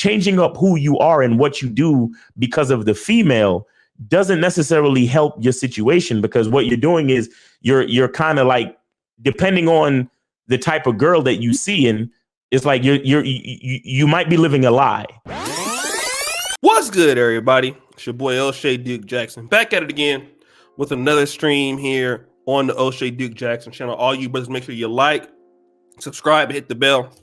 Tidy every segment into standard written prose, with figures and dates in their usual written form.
changing up who you are and what you do because of the female doesn't necessarily help your situation, because what you're doing is you're kind of like, depending on the type of girl that you see, and it's like you might be living a lie. What's good, everybody? It's your boy O'Shea Duke Jackson, back at it again with another stream here on the O'Shea Duke Jackson channel. All you brothers, make sure you like, subscribe, and hit the bell.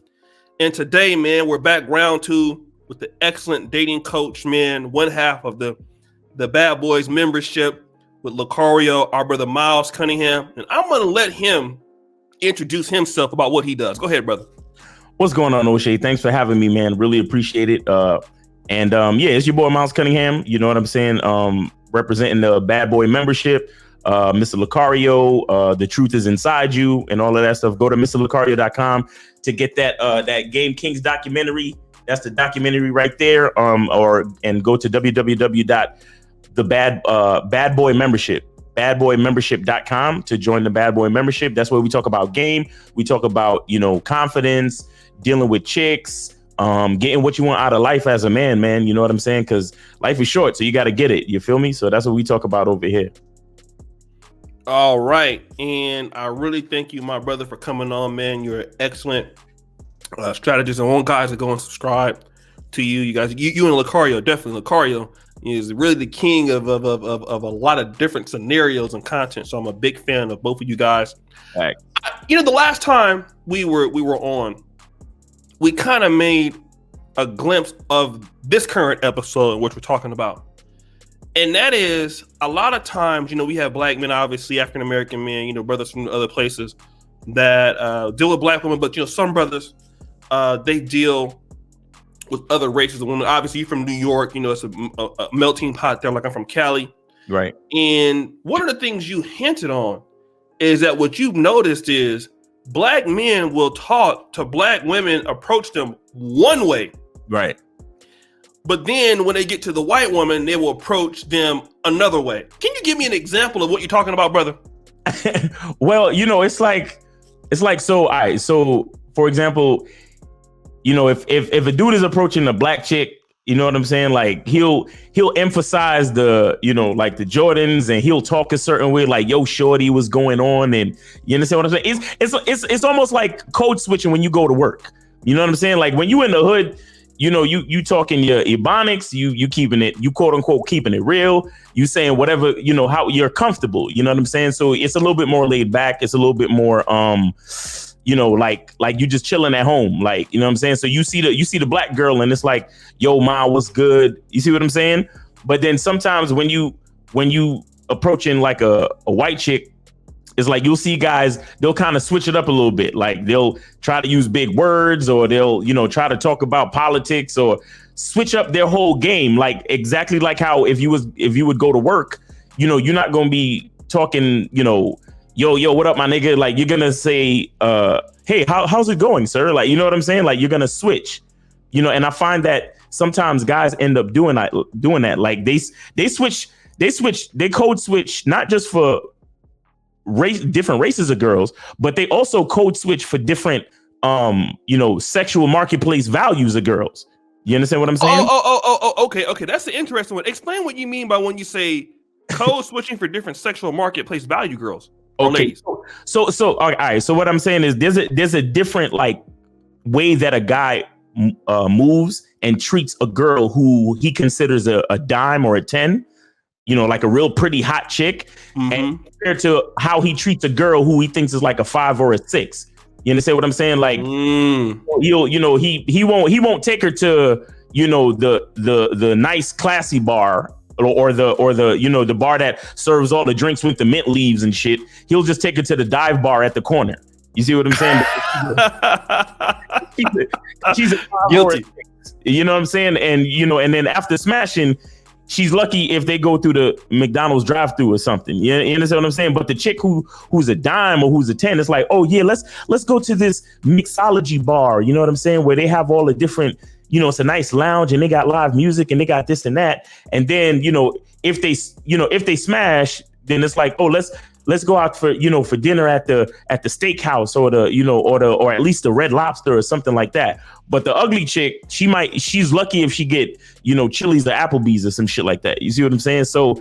And today, man, we're back round two with the excellent dating coach, man, one half of the Bad Boys membership with Lucario, our brother Miles Cunningham. And I'm going to let him introduce himself about what he does. Go ahead, brother. What's going on, O'Shea? Thanks for having me, man. Really appreciate it. Yeah, it's your boy Miles Cunningham. You know what I'm saying? Representing the Bad Boy membership. Mr. Lucario, the truth is inside you, and all of that stuff. Go to MrLucario.com to get that Game Kings documentary. That's the documentary right there. And go to badboymembership.com to join the Bad Boy membership. That's where we talk about game. We talk about, confidence, dealing with chicks, getting what you want out of life as a man. You know what I'm saying? Because life is short, so you got to get it. You feel me? So that's what we talk about over here. All right. And I really thank you, my brother, for coming on, man. You're an excellent strategist. I want guys to go and subscribe to you. You guys, you and Lucario, definitely. Lucario is really the king of a lot of different scenarios and content. So I'm a big fan of both of you guys. Right. The last time we were on, we kind of made a glimpse of this current episode in which we're talking about. And that is, a lot of times, we have black men, obviously African-American men, brothers from other places that deal with black women. But, some brothers, they deal with other races of women. Obviously, you're from New York, it's a melting pot there, like I'm from Cali. Right. And one of the things you hinted on is that what you've noticed is black men will talk to black women, approach them one way. Right. But then when they get to the white woman, they will approach them another way. Can you give me an example of what you're talking about, brother? Well, it's like, so, all right. So for example, if a dude is approaching a black chick, you know what I'm saying? Like he'll emphasize the, like the Jordans, and he'll talk a certain way, like, yo, shorty, what's going on? And you understand what I'm saying? It's almost like code switching when you go to work. You know what I'm saying? Like when you in the hood, you talking your ebonics, you keeping it, you quote unquote keeping it real. You saying whatever, how you're comfortable. You know what I'm saying? So it's a little bit more laid back. It's a little bit more, like you just chilling at home. Like, you know what I'm saying? So you see the black girl and it's like, yo, ma, what's good? You see what I'm saying? But then sometimes when you approaching like a white chick, it's like you'll see guys, they'll kind of switch it up a little bit. Like they'll try to use big words, or they'll, try to talk about politics, or switch up their whole game. Like exactly like how if you would go to work, you're not going to be talking, yo, what up, my nigga? Like you're going to say, hey, how's it going, sir? Like, you know what I'm saying? Like you're going to switch, and I find that sometimes guys end up doing that. Like they code switch, not just for different races of girls, but they also code switch for different sexual marketplace values of girls. You understand what I'm saying? Okay, that's the interesting one. Explain what you mean by when you say code switching for different sexual marketplace value girls. Okay, so all right, so what I'm saying is there's a different like way that a guy moves and treats a girl who he considers a dime or a 10, like a real pretty hot chick, and compared to how he treats a girl who he thinks is like a 5 or a 6. You understand what I'm saying? Like he won't take her to the nice classy bar or the bar that serves all the drinks with the mint leaves and shit. He'll just take her to the dive bar at the corner. You see what I'm saying? she's a guilty. You know what I'm saying? And and then after smashing, she's lucky if they go through the McDonald's drive-thru or something. You understand what I'm saying? But the chick who's a dime or who's a 10, it's like, oh yeah, let's go to this mixology bar. You know what I'm saying? Where they have all the different, it's a nice lounge and they got live music and they got this and that. And then, if they smash, then it's like, oh, let's let's go out for, for dinner at the steakhouse or or at least the Red Lobster or something like that. But the ugly chick, she's lucky if she get, Chili's or Applebee's or some shit like that. You see what I'm saying? So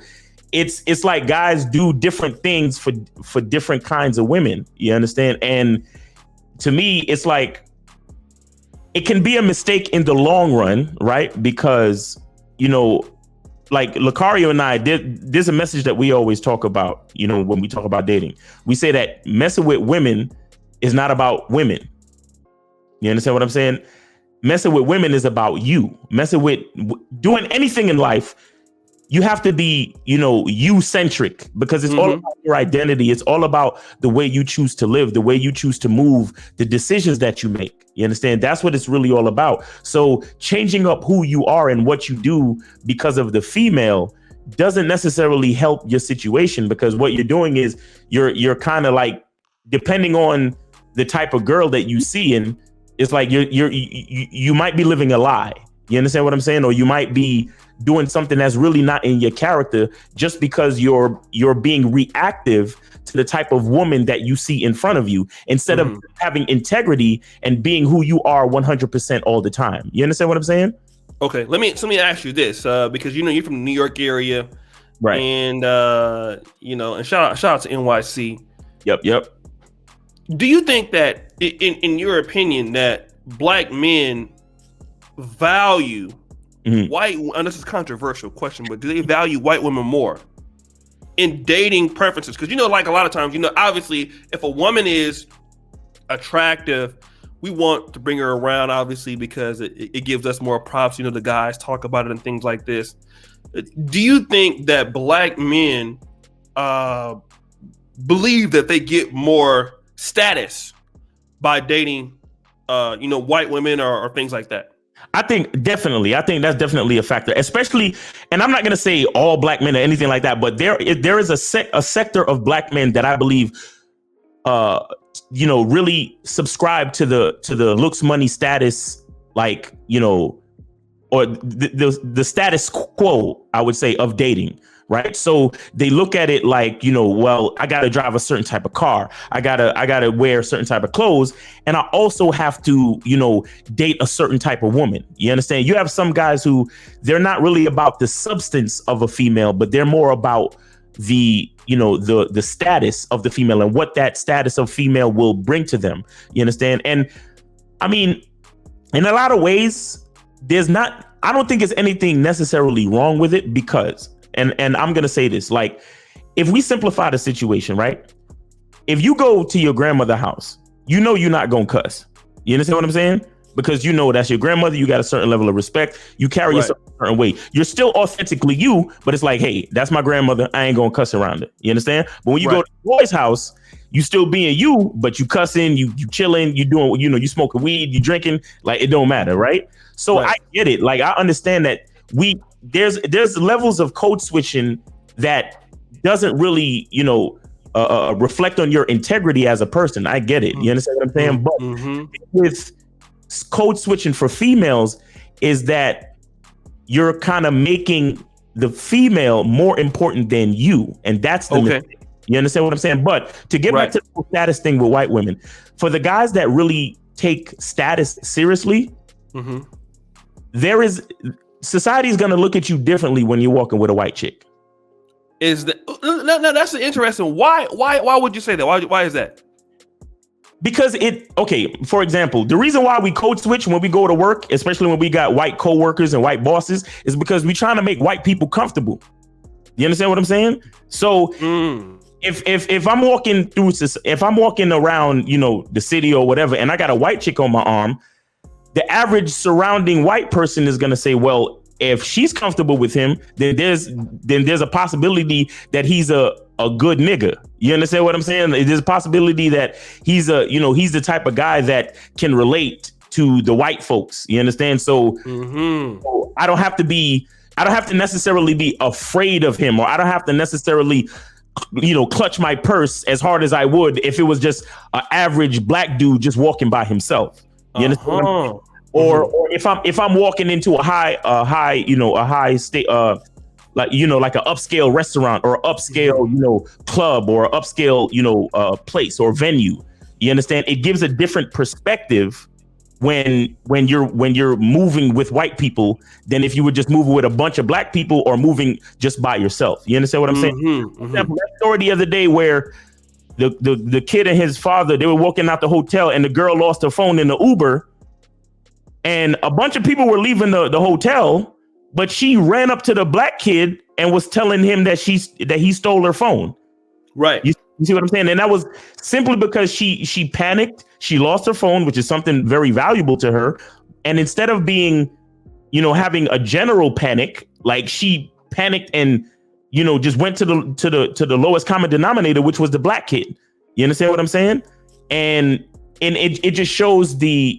it's like guys do different things for different kinds of women. You understand? And to me, it's like, it can be a mistake in the long run, right? Because, like Lucario and I, there's a message that we always talk about, when we talk about dating. We say that messing with women is not about women. You understand what I'm saying? Messing with women is about you. Messing with doing anything in life, you have to be, you-centric, because it's all about your identity. It's all about the way you choose to live, the way you choose to move, the decisions that you make. You understand? That's what it's really all about. So changing up who you are and what you do because of the female doesn't necessarily help your situation, because what you're doing is you're kind of like, depending on the type of girl that you see, and it's like you might be living a lie. You understand what I'm saying? Or you might be doing something that's really not in your character, just because you're being reactive to the type of woman that you see in front of you, instead of having integrity and being who you are 100% all the time. You understand what I'm saying? Okay, let me ask you this, because you're from the New York area, right? And and shout out to NYC. Yep. Do you think that, in your opinion, that black men value white, and this is a controversial question, but do they value white women more in dating preferences? Because like a lot of times, obviously, if a woman is attractive, we want to bring her around, obviously, because it gives us more props. The guys talk about it and things like this. Do you think that black men believe that they get more status by dating, white women or things like that? I think that's definitely a factor, especially, and I'm not going to say all black men or anything like that, but there is a sector of black men that I believe, really subscribe to the looks, money, status, like, or the status quo, I would say, of dating. Right. So they look at it like, well, I got to drive a certain type of car. I gotta wear a certain type of clothes. And I also have to, date a certain type of woman. You understand? You have some guys who, they're not really about the substance of a female, but they're more about the status of the female and what that status of female will bring to them. You understand? And I mean, in a lot of ways, I don't think there's anything necessarily wrong with it, because And I'm going to say this, like, if we simplify the situation, right? If you go to your grandmother's house, you're not going to cuss. You understand what I'm saying? Because that's your grandmother. You got a certain level of respect. You carry yourself a certain way. You're still authentically you, but it's like, hey, that's my grandmother. I ain't going to cuss around it. You understand? But when you go to the boy's house, you still being you, but you cussing, you chilling, you doing, you smoking weed, you drinking, like, it don't matter, right? So I get it. Like, I understand that there's levels of code switching that doesn't really, reflect on your integrity as a person. I get it. You understand what I'm saying? But with code switching for females, is that you're kind of making the female more important than you. And that's the mistake. You understand what I'm saying? But to get back to the status thing with white women, for the guys that really take status seriously, society is going to look at you differently when you're walking with a white chick. No, that's interesting. Why would you say that? Why is that? Because for example, the reason why we code switch when we go to work, especially when we got white coworkers and white bosses, is because we're trying to make white people comfortable. You understand what I'm saying? So if I'm walking around, the city or whatever, and I got a white chick on my arm, the average surrounding white person is going to say, well, if she's comfortable with him, then there's a possibility that he's a good nigga. You understand what I'm saying? There's a possibility that he's the type of guy that can relate to the white folks. You understand? So, so I don't have to necessarily be afraid of him, or I don't have to necessarily, clutch my purse as hard as I would if it was just an average black dude just walking by himself. You understand? Or if I'm walking into a high state, like, like an upscale restaurant or upscale, club or upscale, place or venue. You understand? It gives a different perspective when you're moving with white people than if you were just moving with a bunch of black people or moving just by yourself. You understand what I'm saying? For example, that story the other day where the kid and his father, they were walking out the hotel and the girl lost her phone in the Uber, and a bunch of people were leaving the hotel, but she ran up to the black kid and was telling him that he stole her phone. Right. You see what I'm saying? And that was simply because she panicked. She lost her phone, which is something very valuable to her. And instead of being, having a general panic, like she panicked and, just went to the lowest common denominator, which was the black kid. You understand what I'm saying? And it just shows the,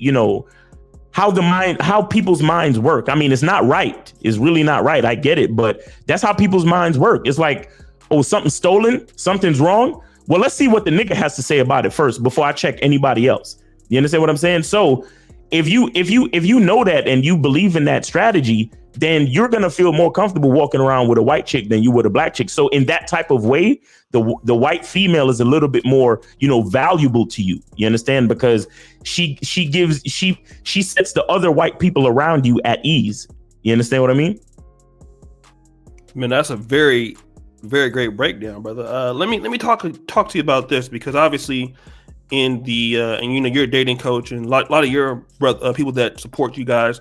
how people's minds work. I mean, it's not right. It's really not right. I get it. But that's how people's minds work. It's like, oh, something's stolen. Something's wrong. Well, let's see what the nigga has to say about it first before I check anybody else. You understand what I'm saying? So if you know that and you believe in that strategy, then you're going to feel more comfortable walking around with a white chick than you would a black chick. So in that type of way, the white female is a little bit more, valuable to you. You understand? Because she sets the other white people around you at ease. You understand what I mean? Man, that's a very, very great breakdown, brother. Let me talk to you about this, because obviously in the and you're a dating coach, and a lot of your people that support you guys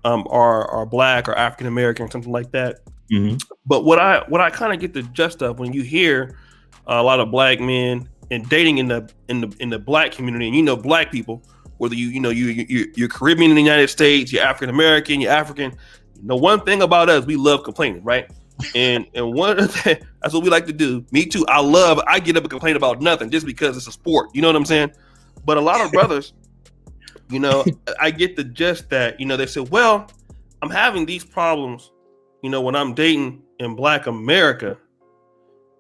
are black or African American or something like that. Mm-hmm. But what I kind of get the gist of when you hear a lot of black men and dating in the black community, and black people, whether you're Caribbean in the United States, you're African American, you're African. One thing about us, we love complaining, right? And one of the, that's what we like to do. Me too. I get up and complain about nothing just because it's a sport. You know what I'm saying? But a lot of brothers, I get the gist that, they say, well, I'm having these problems, when I'm dating in Black America.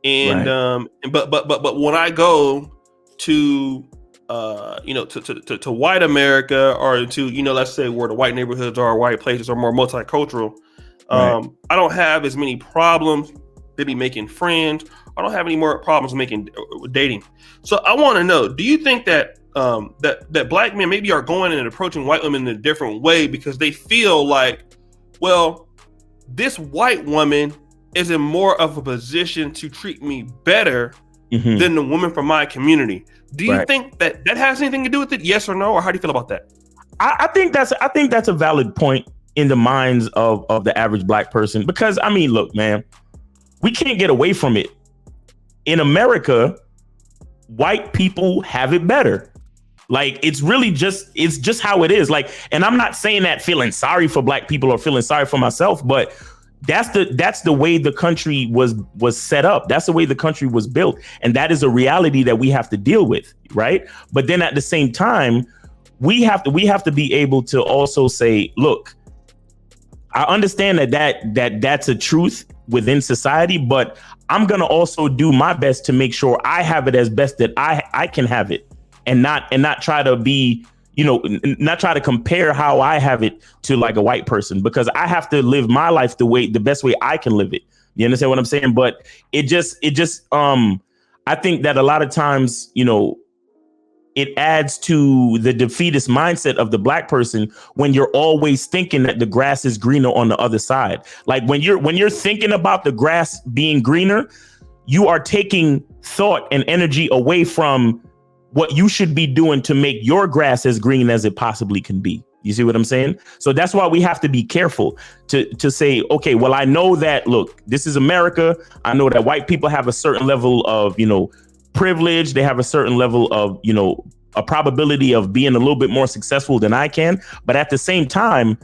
And, right. But when I go to, to white America, or to, let's say where the white neighborhoods are, white places are more multicultural, right. I don't have as many problems maybe making friends. I don't have any more problems dating. So I want to know, do you think that that black men maybe are going and approaching white women in a different way because they feel like, well, this white woman is in more of a position to treat me better than the woman from my community? Do you think that has anything to do with it? Yes or no? Or how do you feel about that? I think that's a valid point in the minds of the average black person, because I mean, look, man, we can't get away from it. In America, white people have it better. Like, it's just how it is. Like, and I'm not saying that feeling sorry for black people or feeling sorry for myself, but that's the way the country was set up. That's the way the country was built. And that is a reality that we have to deal with. Right. But then at the same time, we have to be able to also say, look, I understand that's a truth within society, but I'm going to also do my best to make sure I have it as best that I can have it, and not try to be, not try to compare how I have it to like a white person, because I have to live my life the best way I can live it. You understand what I'm saying? But it just I think that a lot of times, it adds to the defeatist mindset of the black person when you're always thinking that the grass is greener on the other side. Like when you're thinking about the grass being greener, you are taking thought and energy away from what you should be doing to make your grass as green as it possibly can be. You see what I'm saying? So that's why we have to be careful to say, OK, well, I know that, look, this is America. I know that white people have a certain level of, privilege. They have a certain level of, a probability of being a little bit more successful than I can. But at the same time,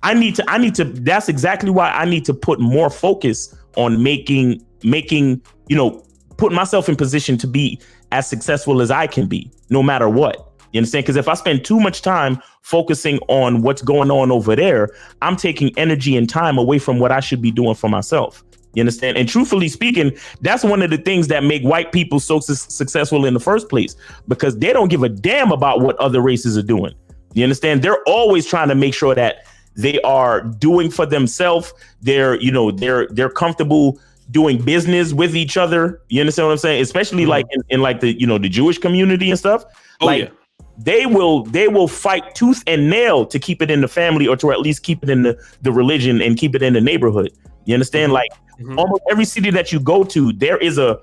I need to that's exactly why I need to put more focus on making, putting myself in position to be as successful as I can be, no matter what. You understand? Because if I spend too much time focusing on what's going on over there, I'm taking energy and time away from what I should be doing for myself. You understand? And truthfully speaking, that's one of the things that make white people so successful in the first place, because they don't give a damn about what other races are doing. You understand? They're always trying to make sure that They are doing for themselves. They're comfortable doing business with each other. You understand what I'm saying? Especially like in like the the Jewish community and stuff. Oh Like yeah. they will fight tooth and nail to keep it in the family, or to at least keep it in the religion and keep it in the neighborhood. You understand? Like almost every city that you go to, there is a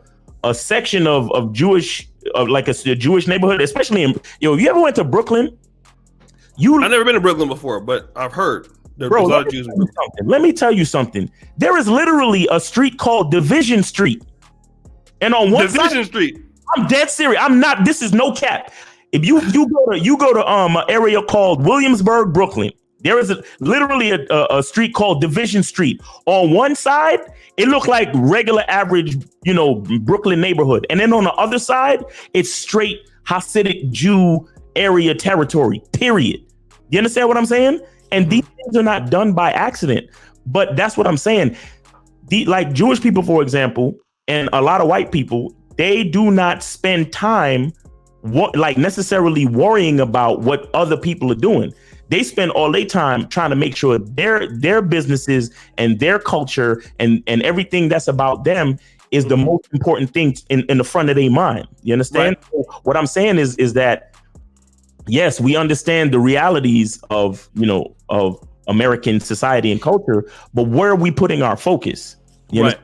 section of Jewish, of like a Jewish neighborhood, especially in you ever went to Brooklyn? I've never been to Brooklyn before, but I've heard there's a lot of Jews in Brooklyn. Let me tell you something. There is literally a street called Division Street. And on one Division Street. I'm dead serious. I'm not, this is no cap. If you go to an area called Williamsburg, Brooklyn, there is literally a street called Division Street. On one side, it looked like regular average, Brooklyn neighborhood. And then on the other side, it's straight Hasidic Jew area territory, period. You understand what I'm saying? And these things are not done by accident. But that's what I'm saying. Like Jewish people, for example, and a lot of white people, they do not spend time necessarily worrying about what other people are doing. They spend all their time trying to make sure their businesses and their culture and everything that's about them is the most important thing in the front of their mind. You understand? Right. So what I'm saying is that, yes, we understand the realities of American society and culture, but where are we putting our focus? Right.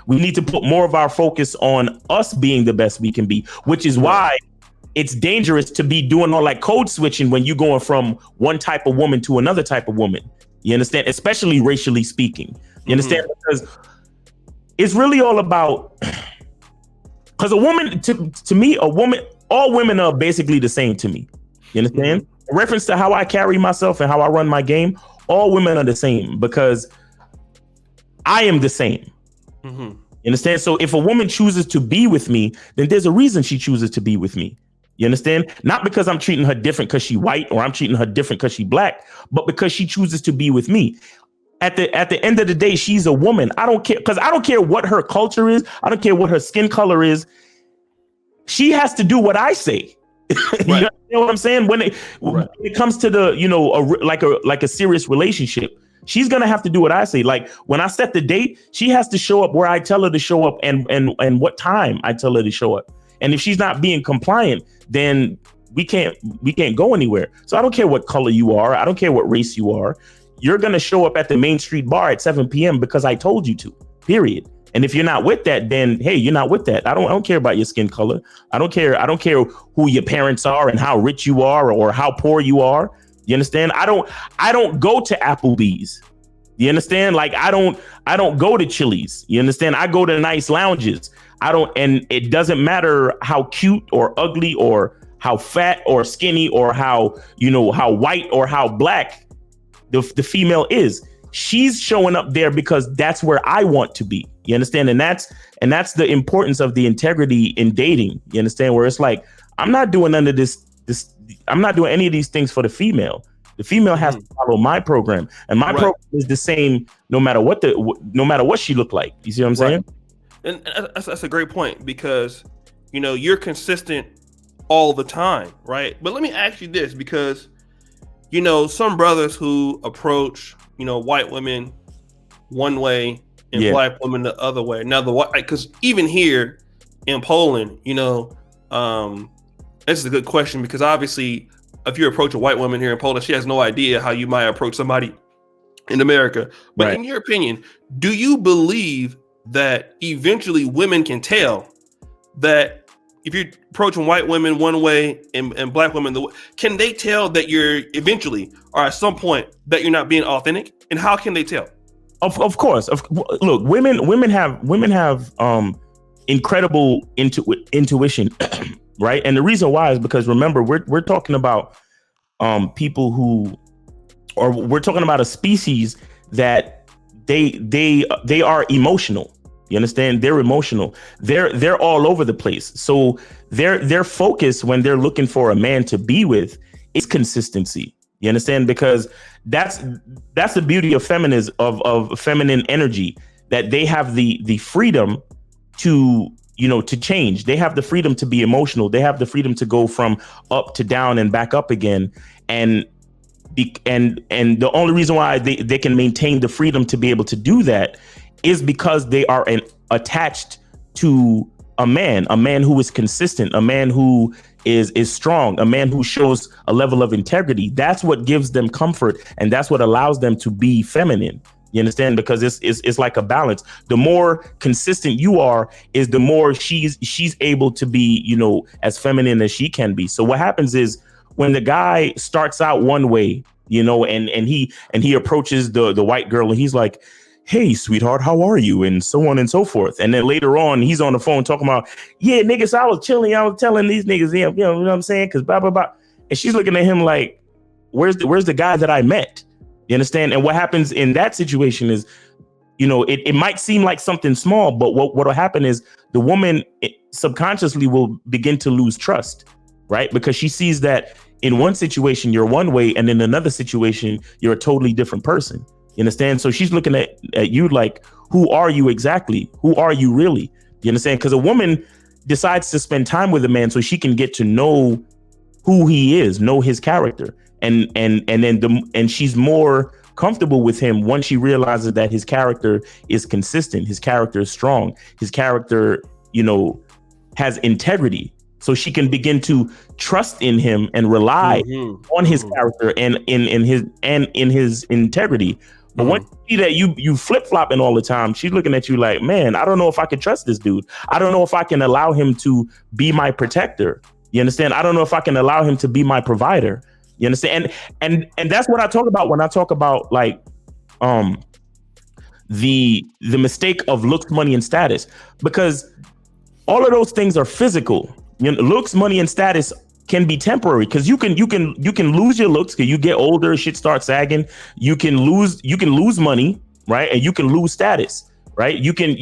We need to put more of our focus on us being the best we can be, which is why it's dangerous to be doing all like code switching when you're going from one type of woman to another type of woman. You understand? Especially racially speaking. You understand? Because it's really all about, because a woman, to me, all women are basically the same to me. You understand? In reference to how I carry myself and how I run my game, all women are the same because I am the same. You understand? So if a woman chooses to be with me, then there's a reason she chooses to be with me. You understand? Not because I'm treating her different because she white, or I'm treating her different because she black, but because she chooses to be with me. At the end of the day, she's a woman. I don't care, because I don't care what her culture is. I don't care what her skin color is. She has to do what I say. You know what I'm saying? When it comes to the, like a serious relationship, she's going to have to do what I say. Like when I set the date, she has to show up where I tell her to show up and what time I tell her to show up. And if she's not being compliant, then we can't go anywhere. So I don't care what color you are. I don't care what race you are. You're going to show up at the Main Street bar at 7 p.m. because I told you to, period. And if you're not with that, then hey, you're not with that. I don't care about your skin color. I don't care who your parents are and how rich you are or how poor you are. You understand? I don't go to Applebee's. You understand? Like I don't go to Chili's. You understand? I go to nice lounges. And it doesn't matter how cute or ugly or how fat or skinny or how white or how black the female is. She's showing up there because that's where I want to be. You understand? And that's the importance of the integrity in dating. You understand? Where it's like, I'm not doing none of this. I'm not doing any of these things for the female. The female has to follow my program, and my program is the same no matter what she look like. You see what I'm saying? And that's a great point because, you're consistent all the time, right? But let me ask you this, because, some brothers who approach, white women one way and black women the other way. Now, because even here in Poland, this is a good question because obviously if you approach a white woman here in Poland, she has no idea how you might approach somebody in America. But in your opinion, do you believe that eventually women can tell that if you're approaching white women one way and black women can they tell that you're eventually or at some point that you're not being authentic? And how can they tell? Of course. Look, women have incredible intuition, right? And the reason why is because remember we're talking about we're talking about a species that they are emotional. You understand? They're emotional. They're all over the place. So their focus when they're looking for a man to be with is consistency. You understand? Because that's the beauty of feminism, of feminine energy, that they have the freedom to change. They have the freedom to be emotional. They have the freedom to go from up to down and back up again. And And the only reason why they can maintain the freedom to be able to do that is because they are attached to a man who is consistent, a man who is strong, a man who shows a level of integrity. That's what gives them comfort, and that's what allows them to be feminine. You understand? Because it's like a balance. The more consistent you are, is the more she's able to be, you know, as feminine as she can be. So what happens is, when the guy starts out one way, you know, and he approaches the white girl, and he's like, "Hey, sweetheart, how are you?" and so on and so forth. And then later on, he's on the phone talking about, "Yeah, niggas, I was chilling. I was telling these niggas, yeah, you know what I'm saying? Because blah, blah, blah." And she's looking at him like, where's the guy that I met? You understand? And what happens in that situation is, you know, it might seem like something small, but what will happen is the woman subconsciously will begin to lose trust, right? Because she sees that in one situation, you're one way, and in another situation, you're a totally different person. You understand? So she's looking at you like, who are you exactly? Who are you really? You understand? Because a woman decides to spend time with a man so she can get to know who he is, know his character. And she's more comfortable with him once she realizes that his character is consistent, his character is strong, his character, you know, has integrity. So she can begin to trust in him and rely on his character and in his integrity. But once you see that you flip flopping all the time, she's looking at you like, man, I don't know if I can trust this dude. I don't know if I can allow him to be my protector. You understand? I don't know if I can allow him to be my provider. You understand? And that's what I talk about when I talk about like the mistake of looks, money, and status, because all of those things are physical. You know, looks, money, and status can be temporary, because you can lose your looks because you get older, shit starts sagging. You can lose money, right? And you can lose status, right? You can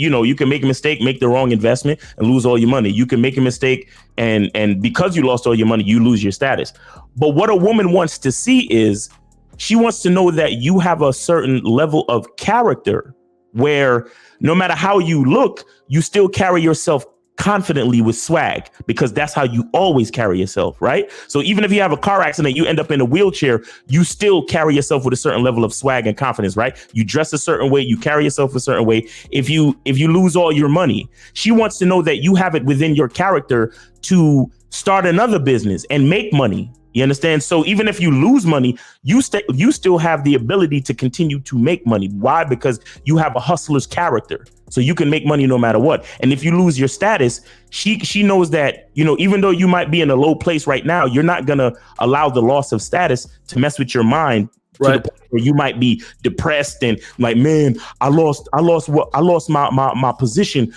make a mistake, make the wrong investment, and lose all your money. You can make a mistake, and because you lost all your money, you lose your status. But what a woman wants to see is, she wants to know that you have a certain level of character where no matter how you look, you still carry yourself confidently with swag, because that's how you always carry yourself, right? So even if you have a car accident, you end up in a wheelchair, you still carry yourself with a certain level of swag and confidence, right? You dress a certain way, you carry yourself a certain way. If you lose all your money, she wants to know that you have it within your character to start another business and make money. You understand? So even if you lose money, you still have the ability to continue to make money. Why? Because you have a hustler's character. So you can make money no matter what. And if you lose your status, she knows that, you know, even though you might be in a low place right now, you're not going to allow the loss of status to mess with your mind. Right. To the point where you might be depressed and like, man, I lost my position.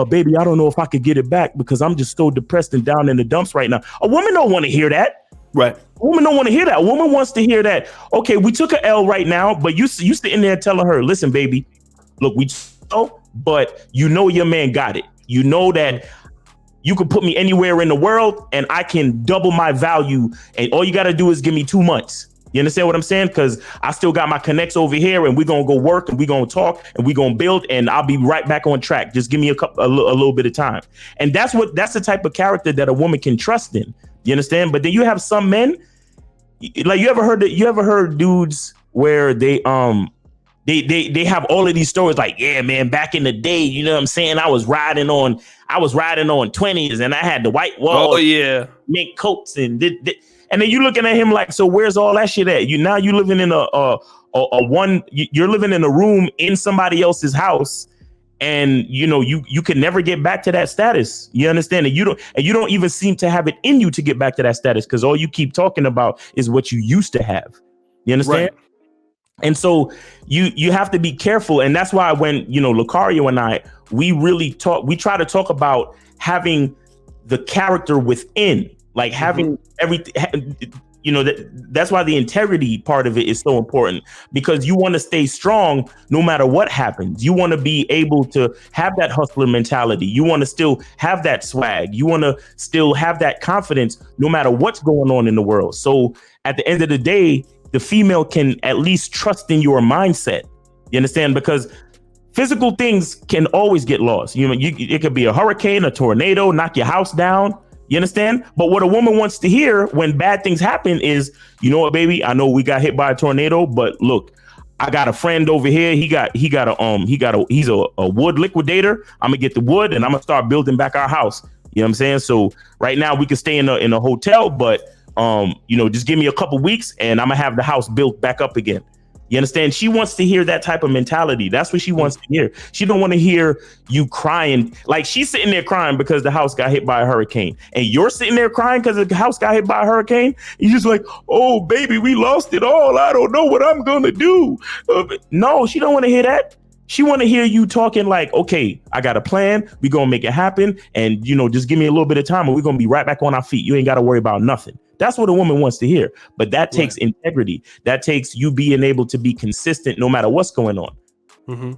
Baby, I don't know if I could get it back because I'm just so depressed and down in the dumps right now. A woman don't want to hear that. Right. A woman don't want to hear that. A woman wants to hear that, okay, we took an L right now, but you sitting there telling her, listen, baby, look, but you know your man got it. You know that you can put me anywhere in the world and I can double my value, and all you got to do is give me 2 months. You understand what I'm saying? Because I still got my connects over here, and we're going to go work, and we're going to talk, and we're going to build, and I'll be right back on track. Just give me a little bit of time. And that's the type of character that a woman can trust in. You understand? But then you have some men, like you ever heard dudes where they have all of these stories like, yeah, man, back in the day, you know what I'm saying? I was riding on 20s and I had the white wall. Oh yeah. Mink coats and and then you looking at him like, so where's all that shit at? You living in you're living in a room in somebody else's house, and you know you can never get back to that status. You understand? And you don't even seem to have it in you to get back to that status, because all you keep talking about is what you used to have. You understand? Right. And so you have to be careful. And that's why when, you know, Lucario and I, we try to talk about having the character within, like having everything, you know, that's why the integrity part of it is so important, because you want to stay strong no matter what happens. You want to be able to have that hustler mentality. You want to still have that swag. You want to still have that confidence no matter what's going on in the world. So at the end of the day, the female can at least trust in your mindset. You understand? Because physical things can always get lost. You know, it could be a hurricane, a tornado, knock your house down. You understand? But what a woman wants to hear when bad things happen is, you know what, baby? I know we got hit by a tornado, but look, I got a friend over here. He's a wood liquidator. I'm gonna get the wood and I'm gonna start building back our house. You know what I'm saying? So right now we can stay in a hotel, but just give me a couple weeks and I'm gonna have the house built back up again. You understand? She wants to hear that type of mentality. That's what she wants to hear. She don't want to hear you crying. Like, she's sitting there crying because the house got hit by a hurricane. And you're sitting there crying because the house got hit by a hurricane. You're just like, oh, baby, we lost it all. I don't know what I'm going to do. No, she don't want to hear that. She want to hear you talking like, okay, I got a plan. We're going to make it happen. And, just give me a little bit of time and we're going to be right back on our feet. You ain't got to worry about nothing. That's what a woman wants to hear. But that takes integrity. That takes you being able to be consistent no matter what's going on. Mm-hmm.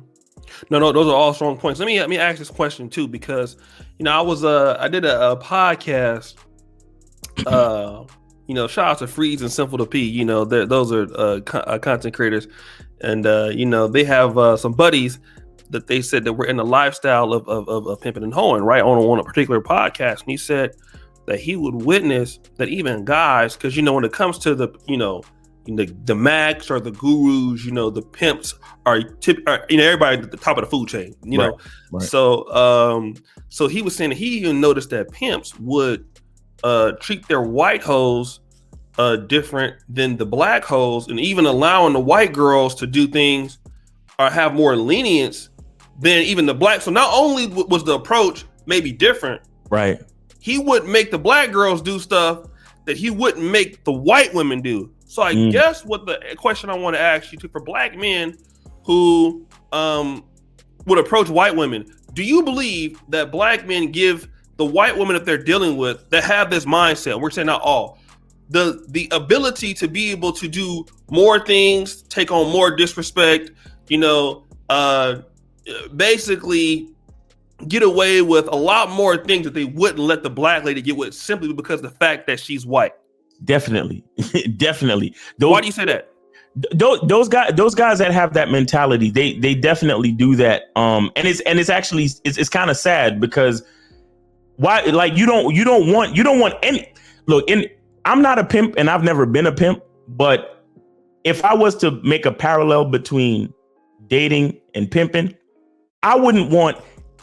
No, those are all strong points. Let me ask this question too, because I did a podcast. Shout out to Freeze and Simple to P. Those are content creators, and they have some buddies that they said that were in the lifestyle of pimping and hoeing, right, on a particular podcast. And he said that he would witness that even guys, because when it comes to the mags or the gurus, the pimps are everybody at the top of the food chain, Right. So he was saying that he even noticed that pimps would treat their white hoes different than the black hoes, and even allowing the white girls to do things or have more lenience than even the black. So not only was the approach maybe different, right, he wouldn't make the black girls do stuff that he wouldn't make the white women do. So I guess what the question I want to ask you for black men who would approach white women, do you believe that black men give the white women that they're dealing with that have this mindset, we're saying not all, the ability to be able to do more things, take on more disrespect, basically get away with a lot more things that they wouldn't let the black lady get with, simply because of the fact that she's white? Definitely. Definitely. Why do you say that? Those guys that have that mentality, they definitely do that. And it's actually kind of sad, because why? Like, you don't want any. Look, I'm not a pimp and I've never been a pimp, but if I was to make a parallel between dating and pimping, I wouldn't want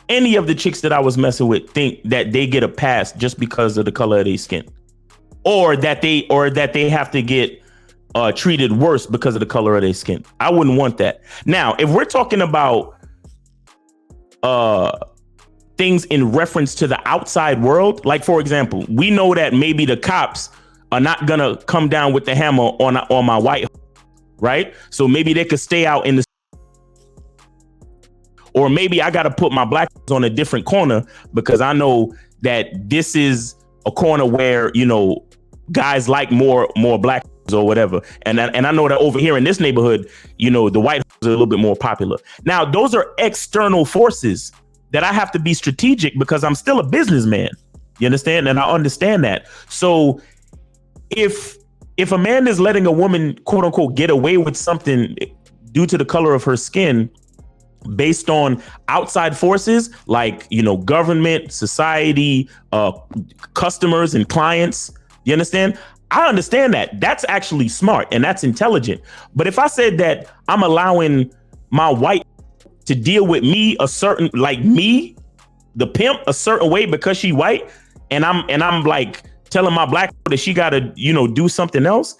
any of the chicks that I was messing with think that they get a pass just because of the color of their skin, or that they have to get treated worse because of the color of their skin. I wouldn't want that. Now, if we're talking about things in reference to the outside world, like, for example, we know that maybe the cops are not gonna come down with the hammer on my white, right? So maybe they could stay out in the, or maybe I got to put my black on a different corner because I know that this is a corner where, guys like more black or whatever. And I know that over here in this neighborhood, the white is a little bit more popular. Now, those are external forces that I have to be strategic because I'm still a businessman. You understand? And I understand that. So if a man is letting a woman, quote unquote, get away with something due to the color of her skin, based on outside forces like, government, society, customers and clients, you understand? I understand that. That's actually smart and that's intelligent. But if I said that I'm allowing my white to deal with me a certain, like me, the pimp, a certain way because she white, and I'm like telling my black that she got to, do something else,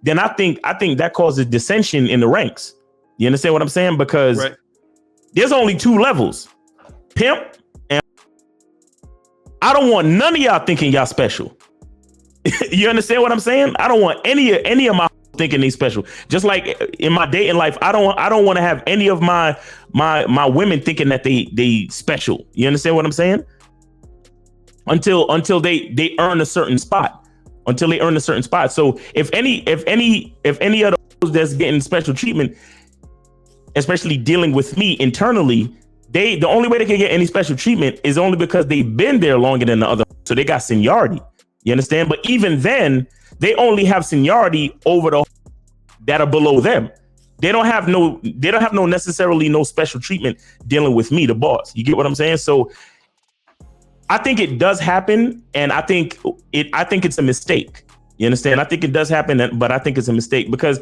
then I think that causes dissension in the ranks. You understand what I'm saying? Because right. There's only two levels, pimp, and I don't want none of y'all thinking y'all special. You understand what I'm saying? I don't want any of my thinking they special. Just like in my dating life, I don't want to have any of my women thinking that they special. You understand what I'm saying? Until they earn a certain spot. Until they earn a certain spot. So if any of those that's getting special treatment, especially dealing with me internally, the only way they can get any special treatment is only because they've been there longer than the other. So they got seniority. You understand? But even then, they only have seniority over the that are below them. They don't have no necessarily no special treatment dealing with me, the boss. You get what I'm saying? So I think it does happen, and I think it's a mistake. You understand? I think it does happen, but I think it's a mistake because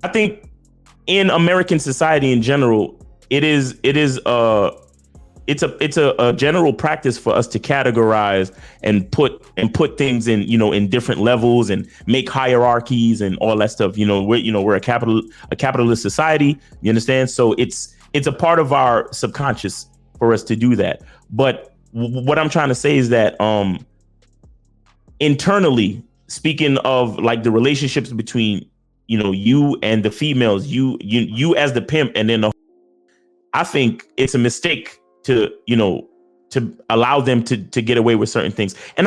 I think in American society in general, it's a general practice for us to categorize and put things in, in different levels and make hierarchies and all that stuff. We're a capitalist society. You understand? So it's a part of our subconscious for us to do that. But what I'm trying to say is that internally, speaking of like the relationships between you and the females, you as the pimp, and then I think it's a mistake to allow them to get away with certain things. And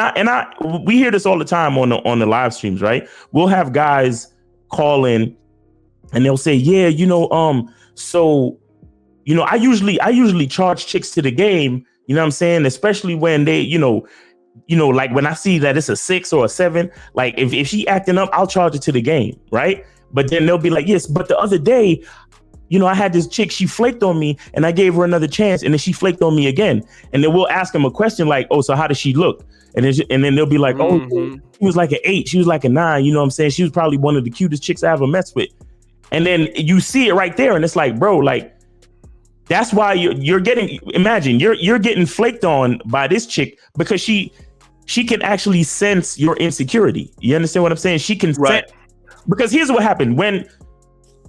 we hear this all the time on the live streams, right? We'll have guys call in and they'll say, yeah, so I usually charge chicks to the game, you know what I'm saying? Especially when they, like when I see that it's a 6 or a 7, like if she acting up, I'll charge it to the game, right? But then they'll be like, yes, but the other day, I had this chick, she flaked on me and I gave her another chance and then she flaked on me again. And then we'll ask them a question like, oh, so how does she look? And then they'll be like, oh, she was like an 8. She was like a 9. You know what I'm saying? She was probably one of the cutest chicks I ever messed with. And then you see it right there. And it's like, bro, like, that's why you're getting, imagine you're getting flaked on by this chick because she can actually sense your insecurity. You understand what I'm saying? She can sense, because here's what happened. When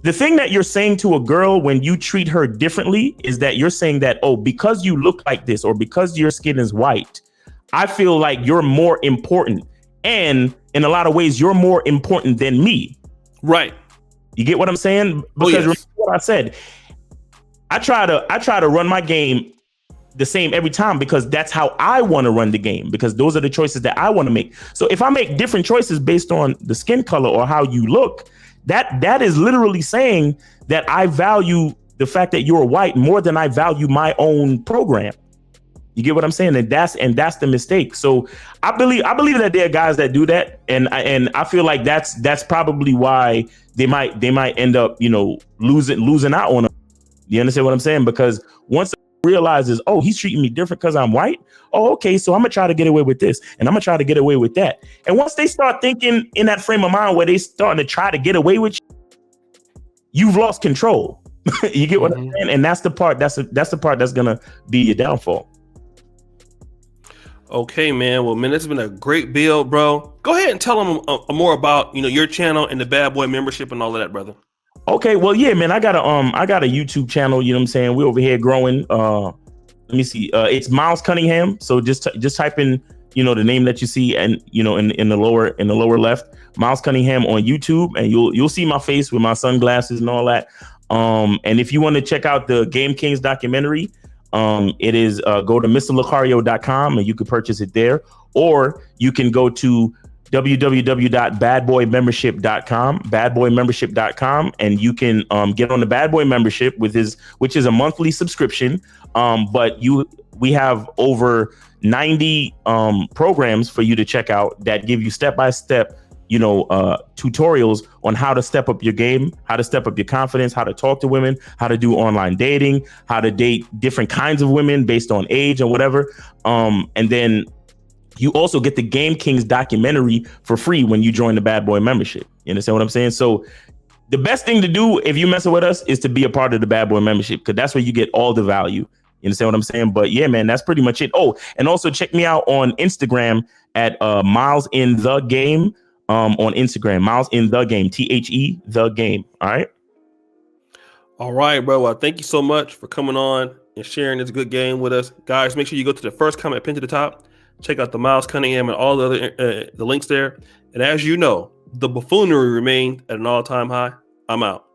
the thing that you're saying to a girl when you treat her differently is that you're saying that, oh, because you look like this or because your skin is white, I feel like you're more important. And in a lot of ways, you're more important than me. Right. You get what I'm saying? Because remember what I said. I try to run my game the same every time because that's how I want to run the game, because those are the choices that I want to make. So if I make different choices based on the skin color or how you look, that is literally saying that I value the fact that you're white more than I value my own program. You get what I'm saying? And that's the mistake. So I believe that there are guys that do that, and I feel like that's probably why they might end up losing out on them. You understand what I'm saying? Because once it realizes, oh, he's treating me different because I'm white. Oh, okay, so I'm gonna try to get away with this, and I'm gonna try to get away with that. And once they start thinking in that frame of mind where they starting to try to get away with you've lost control. You get what I'm saying? And that's the part that's the part that's gonna be your downfall. Okay, man. Well, man, this has been a great build, bro. Go ahead and tell them more about your channel and the Bad Boy membership and all of that, brother. Okay, well, yeah, man, I got a YouTube channel, you know what I'm saying? We're over here growing. Let me see. It's Miles Cunningham. So just type in, the name that you see and in the lower left, Miles Cunningham on YouTube, and you'll see my face with my sunglasses and all that. And if you want to check out the Game Kings documentary, it is go to mrlucario.com and you can purchase it there, or you can go to www.badboymembership.com, and you can get on the Bad Boy membership which is a monthly subscription. But we have over 90 programs for you to check out that give you step-by-step tutorials on how to step up your game, how to step up your confidence, how to talk to women, how to do online dating, how to date different kinds of women based on age and whatever. And then you also get the Game Kings documentary for free when you join the Bad Boy membership. You understand what I'm saying? So the best thing to do if you messing with us is to be a part of the Bad Boy membership, because that's where you get all the value. You understand what I'm saying? But yeah, man, that's pretty much it. Oh, and also check me out on Instagram at Miles in the Game. On Instagram, Miles in the Game, THE the Game. All right, bro. Well, thank you so much for coming on and sharing this good game with us, guys. Make sure you go to the first comment pinned to the top. Check out the Miles Cunningham and all the other the links there. And as you know, the buffoonery remained at an all-time high. I'm out.